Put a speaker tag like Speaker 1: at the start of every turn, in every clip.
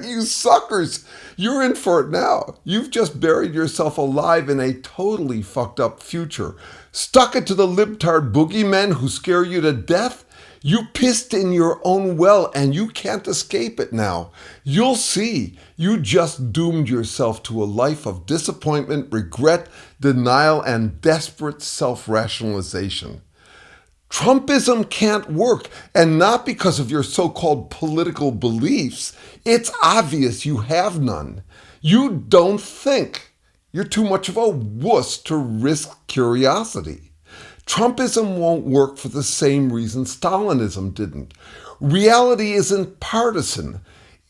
Speaker 1: You suckers, you're in for it now. You've just buried yourself alive in a totally fucked up future. Stuck it to the libtard boogeymen who scare you to death? You pissed in your own well and you can't escape it now. You'll see. You just doomed yourself to a life of disappointment, regret, denial, and desperate self-rationalization. Trumpism can't work, and not because of your so-called political beliefs. It's obvious you have none. You don't think. You're too much of a wuss to risk curiosity. Trumpism won't work for the same reason Stalinism didn't. Reality isn't partisan.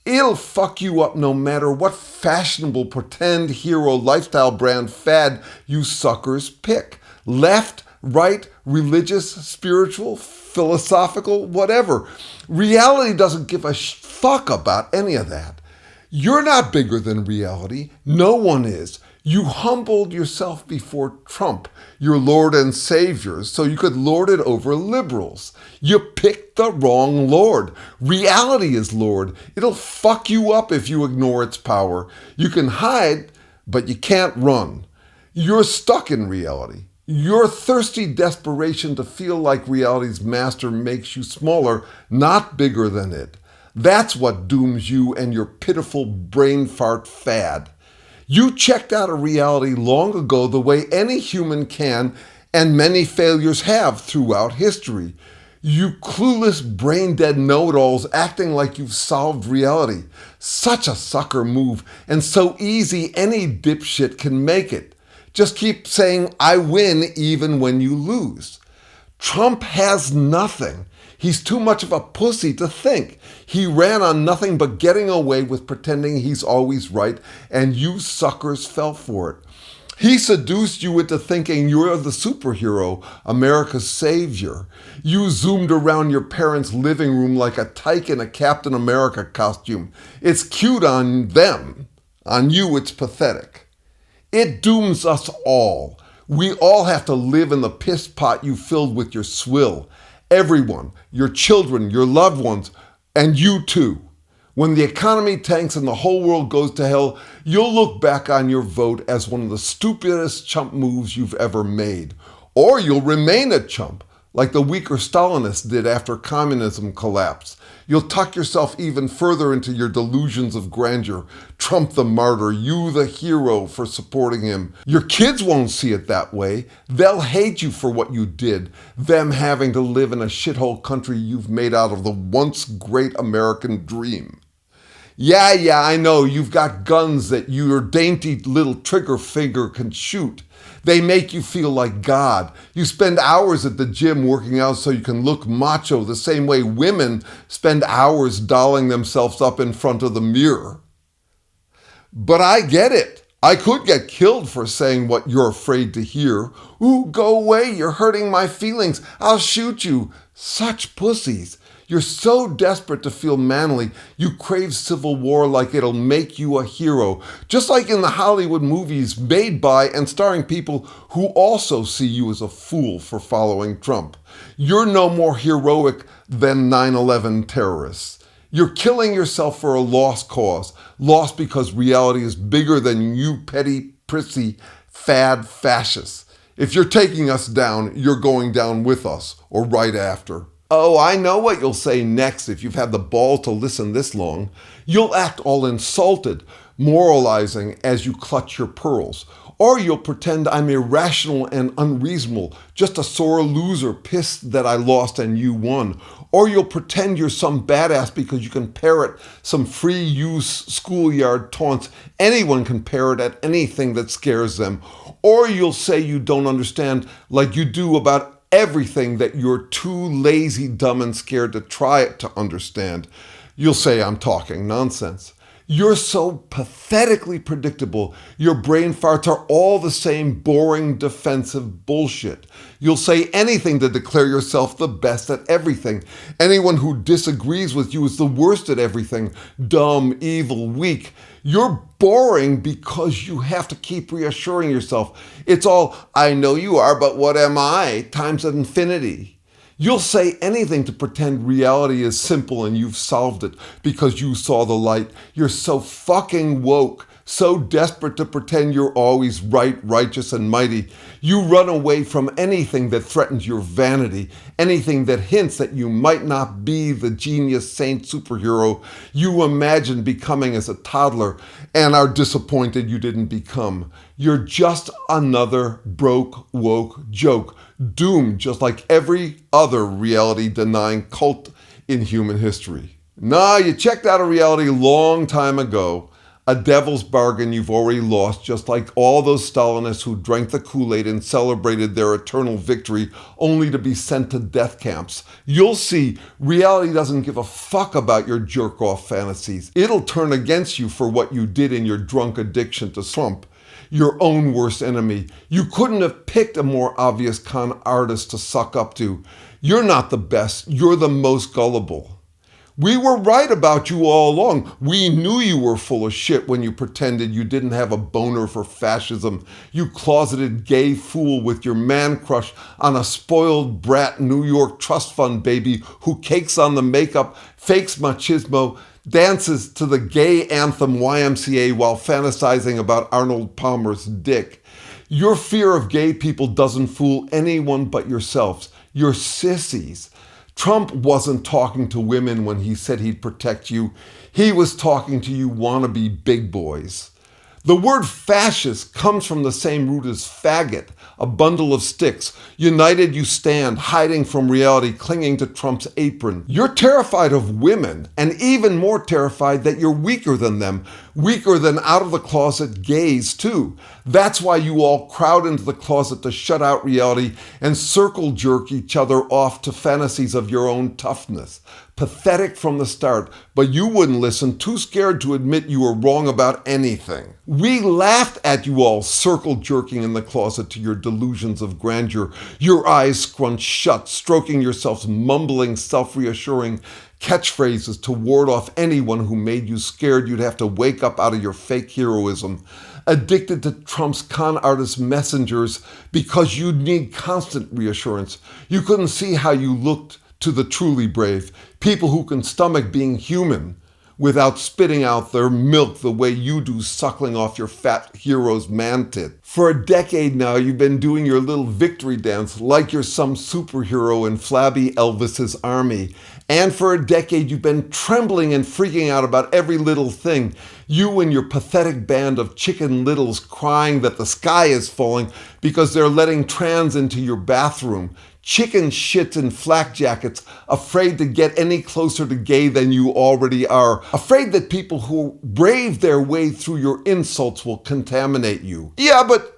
Speaker 1: It'll fuck you up no matter what fashionable pretend hero lifestyle brand fad you suckers pick. Left, right, religious, spiritual, philosophical, whatever. Reality doesn't give a fuck about any of that. You're not bigger than reality. No one is. You humbled yourself before Trump, your Lord and Savior, so you could lord it over liberals. You picked the wrong Lord. Reality is Lord. It'll fuck you up if you ignore its power. You can hide, but you can't run. You're stuck in reality. Your thirsty desperation to feel like reality's master makes you smaller, not bigger than it. That's what dooms you and your pitiful brain fart fad. You checked out of reality long ago the way any human can, and many failures have throughout history. You clueless, brain-dead know-it-alls acting like you've solved reality. Such a sucker move, and so easy any dipshit can make it. Just keep saying, I win even when you lose. Trump has nothing. He's too much of a pussy to think. He ran on nothing but getting away with pretending he's always right, and you suckers fell for it. He seduced you into thinking you're the superhero, America's savior. You zoomed around your parents' living room like a tyke in a Captain America costume. It's cute on them. On you, it's pathetic. It dooms us all. We all have to live in the piss pot you filled with your swill. Everyone, your children, your loved ones, and you too. When the economy tanks and the whole world goes to hell, you'll look back on your vote as one of the stupidest chump moves you've ever made. Or you'll remain a chump, like the weaker Stalinists did after communism collapsed. You'll tuck yourself even further into your delusions of grandeur. Trump the martyr, you the hero for supporting him. Your kids won't see it that way. They'll hate you for what you did, them having to live in a shithole country you've made out of the once great American dream. Yeah, I know, you've got guns that your dainty little trigger finger can shoot. They make you feel like God. You spend hours at the gym working out so you can look macho the same way women spend hours dolling themselves up in front of the mirror. But I get it. I could get killed for saying what you're afraid to hear. Ooh, go away, you're hurting my feelings. I'll shoot you. Such pussies. You're so desperate to feel manly, you crave civil war like it'll make you a hero, just like in the Hollywood movies made by and starring people who also see you as a fool for following Trump. You're no more heroic than 9/11 terrorists. You're killing yourself for a lost cause, lost because reality is bigger than you petty, prissy, fad fascists. If you're taking us down, you're going down with us, or right after. Oh, I know what you'll say next if you've had the ball to listen this long. You'll act all insulted, moralizing as you clutch your pearls. Or you'll pretend I'm irrational and unreasonable, just a sore loser pissed that I lost and you won. Or you'll pretend you're some badass because you can parrot some free-use schoolyard taunts. Anyone can parrot at anything that scares them. Or you'll say you don't understand like you do about everything that you're too lazy, dumb, and scared to try to understand. You'll say I'm talking nonsense. You're so pathetically predictable. Your brain farts are all the same boring, defensive bullshit. You'll say anything to declare yourself the best at everything. Anyone who disagrees with you is the worst at everything. Dumb, evil, weak. You're boring because you have to keep reassuring yourself. It's all, I know you are, but what am I? Times infinity. You'll say anything to pretend reality is simple and you've solved it because you saw the light. You're so fucking woke, so desperate to pretend you're always right, righteous, and mighty. You run away from anything that threatens your vanity, anything that hints that you might not be the genius saint superhero you imagined becoming as a toddler and are disappointed you didn't become. You're just another broke, woke joke, doomed just like every other reality-denying cult in human history. Nah, you checked out of reality a long time ago. A devil's bargain you've already lost, just like all those Stalinists who drank the Kool-Aid and celebrated their eternal victory only to be sent to death camps. You'll see, reality doesn't give a fuck about your jerk-off fantasies. It'll turn against you for what you did in your drunk addiction to Trump, your own worst enemy. You couldn't have picked a more obvious con artist to suck up to. You're not the best, you're the most gullible. We were right about you all along. We knew you were full of shit when you pretended you didn't have a boner for fascism. You closeted gay fool with your man crush on a spoiled brat New York trust fund baby who cakes on the makeup, fakes machismo, dances to the gay anthem YMCA while fantasizing about Arnold Palmer's dick. Your fear of gay people doesn't fool anyone but yourselves. You're sissies. Trump wasn't talking to women when he said he'd protect you. He was talking to you wannabe big boys. The word fascist comes from the same root as faggot, a bundle of sticks. United you stand, hiding from reality, clinging to Trump's apron. You're terrified of women, and even more terrified that you're weaker than them, weaker than out-of-the-closet gays, too. That's why you all crowd into the closet to shut out reality and circle jerk each other off to fantasies of your own toughness. Pathetic from the start, but you wouldn't listen, too scared to admit you were wrong about anything. We laughed at you all circle jerking in the closet to your delusions of grandeur, your eyes scrunched shut, stroking yourselves, mumbling self-reassuring catchphrases to ward off anyone who made you scared you'd have to wake up out of your fake heroism. Addicted to Trump's con artist messengers because you'd need constant reassurance. You couldn't see how you looked to the truly brave, people who can stomach being human without spitting out their milk the way you do suckling off your fat hero's man-tit. For a decade now, you've been doing your little victory dance like you're some superhero in flabby Elvis's army. And for a decade, you've been trembling and freaking out about every little thing. You and your pathetic band of chicken littles crying that the sky is falling because they're letting trans into your bathroom. Chicken shits in flak jackets, afraid to get any closer to gay than you already are, afraid that people who brave their way through your insults will contaminate you. Yeah, but,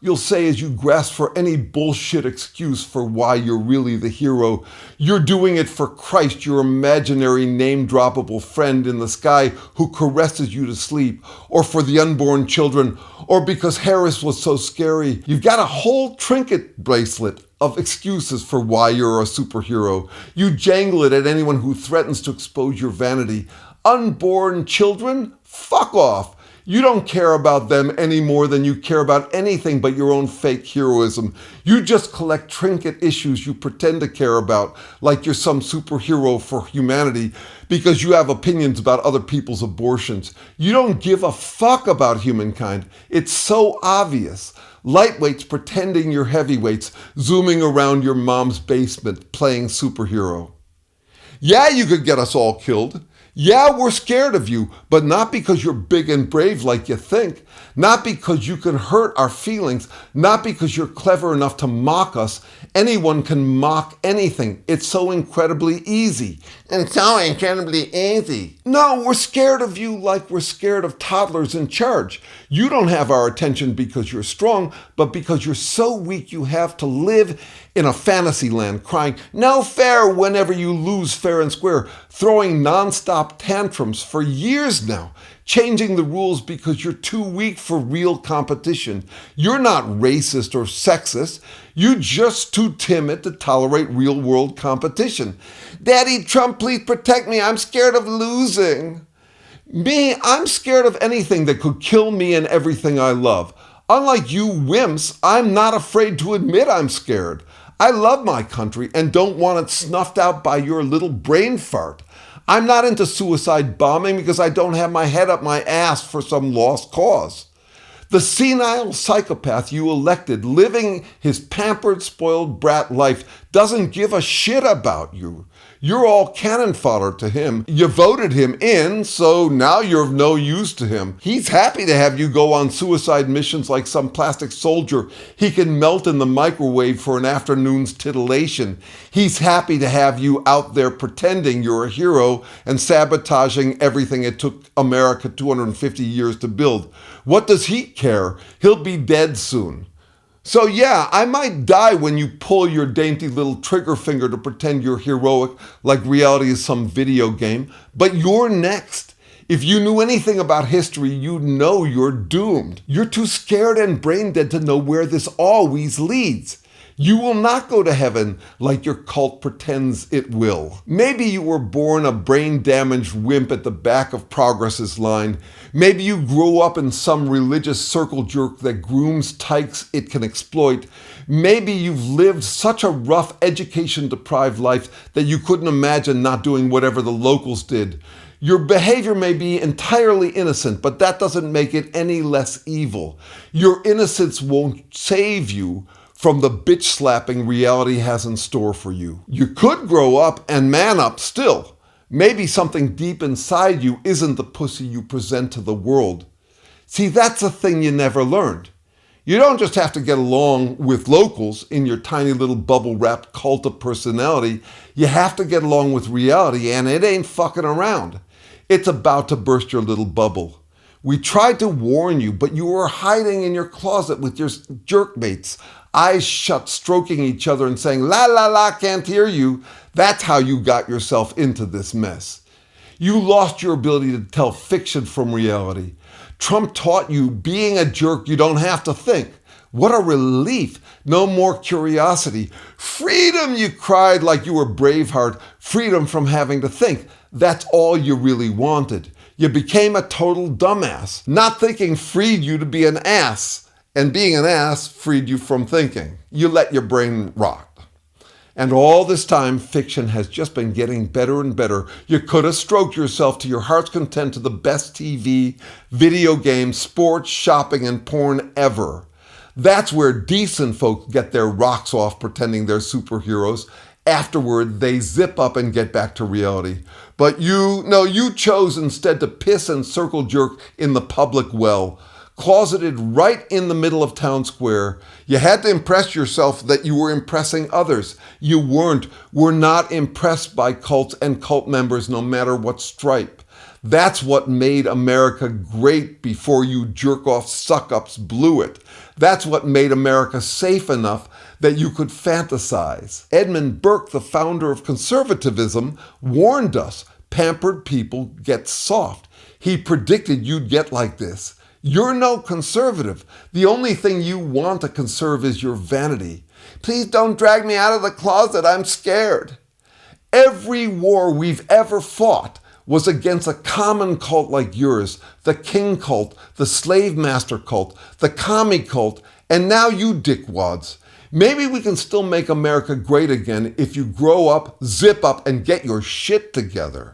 Speaker 1: you'll say as you grasp for any bullshit excuse for why you're really the hero. You're doing it for Christ, your imaginary name-droppable friend in the sky who caresses you to sleep, or for the unborn children, or because Harris was so scary. You've got a whole trinket bracelet of excuses for why you're a superhero. You jangle it at anyone who threatens to expose your vanity. Unborn children? Fuck off. You don't care about them any more than you care about anything but your own fake heroism. You just collect trinket issues you pretend to care about, like you're some superhero for humanity, because you have opinions about other people's abortions. You don't give a fuck about humankind. It's so obvious. Lightweights pretending you're heavyweights, zooming around your mom's basement, playing superhero. Yeah, you could get us all killed. Yeah, we're scared of you, but not because you're big and brave like you think, not because you can hurt our feelings, not because you're clever enough to mock us. Anyone can mock anything. It's so incredibly easy. And so incredibly easy. No, we're scared of you like we're scared of toddlers in charge. You don't have our attention because you're strong, but because you're so weak you have to live in a fantasy land crying, no fair whenever you lose fair and square, throwing nonstop tantrums for years now, changing the rules because you're too weak for real competition. You're not racist or sexist. You're just too timid to tolerate real-world competition. Daddy Trump, please protect me. I'm scared of losing. Me, I'm scared of anything that could kill me and everything I love. Unlike you wimps, I'm not afraid to admit I'm scared. I love my country and don't want it snuffed out by your little brain fart. I'm not into suicide bombing because I don't have my head up my ass for some lost cause. The senile psychopath you elected, living his pampered, spoiled brat life, doesn't give a shit about you. You're all cannon fodder to him. You voted him in, so now you're of no use to him. He's happy to have you go on suicide missions like some plastic soldier he can melt in the microwave for an afternoon's titillation. He's happy to have you out there pretending you're a hero and sabotaging everything it took America 250 years to build. What does he care? He'll be dead soon. So yeah, I might die when you pull your dainty little trigger finger to pretend you're heroic like reality is some video game, but you're next. If you knew anything about history, you'd know you're doomed. You're too scared and brain dead to know where this always leads. You will not go to heaven like your cult pretends it will. Maybe you were born a brain-damaged wimp at the back of Progress's line. Maybe you grew up in some religious circle jerk that grooms tykes it can exploit. Maybe you've lived such a rough, education-deprived life that you couldn't imagine not doing whatever the locals did. Your behavior may be entirely innocent, but that doesn't make it any less evil. Your innocence won't save you from the bitch slapping reality has in store for you. You could grow up and man up still. Maybe something deep inside you isn't the pussy you present to the world. See, that's a thing you never learned. You don't just have to get along with locals in your tiny little bubble-wrapped cult of personality. You have to get along with reality, and it ain't fucking around. It's about to burst your little bubble. We tried to warn you, but you were hiding in your closet with your jerkmates, eyes shut, stroking each other and saying, la la la, can't hear you. That's how you got yourself into this mess. You lost your ability to tell fiction from reality. Trump taught you being a jerk, you don't have to think. What a relief. No more curiosity. Freedom, you cried like you were Braveheart. Freedom from having to think. That's all you really wanted. You became a total dumbass. Not thinking freed you to be an ass, and being an ass freed you from thinking. You let your brain rot. And all this time, fiction has just been getting better and better. You could have stroked yourself to your heart's content to the best TV, video games, sports, shopping, and porn ever. That's where decent folk get their rocks off pretending they're superheroes. Afterward, they zip up and get back to reality. But you chose instead to piss and circle jerk in the public well, closeted right in the middle of town square. You had to impress yourself that you were impressing others. You were not impressed by cults and cult members no matter what stripe. That's what made America great before you jerk-off suck-ups blew it. That's what made America safe enough that you could fantasize. Edmund Burke, the founder of conservatism, warned us, pampered people get soft. He predicted you'd get like this. You're no conservative. The only thing you want to conserve is your vanity. Please don't drag me out of the closet, I'm scared. Every war we've ever fought was against a common cult like yours, the king cult, the slave master cult, the commie cult, and now you dickwads. Maybe we can still make America great again if you grow up, zip up, and get your shit together.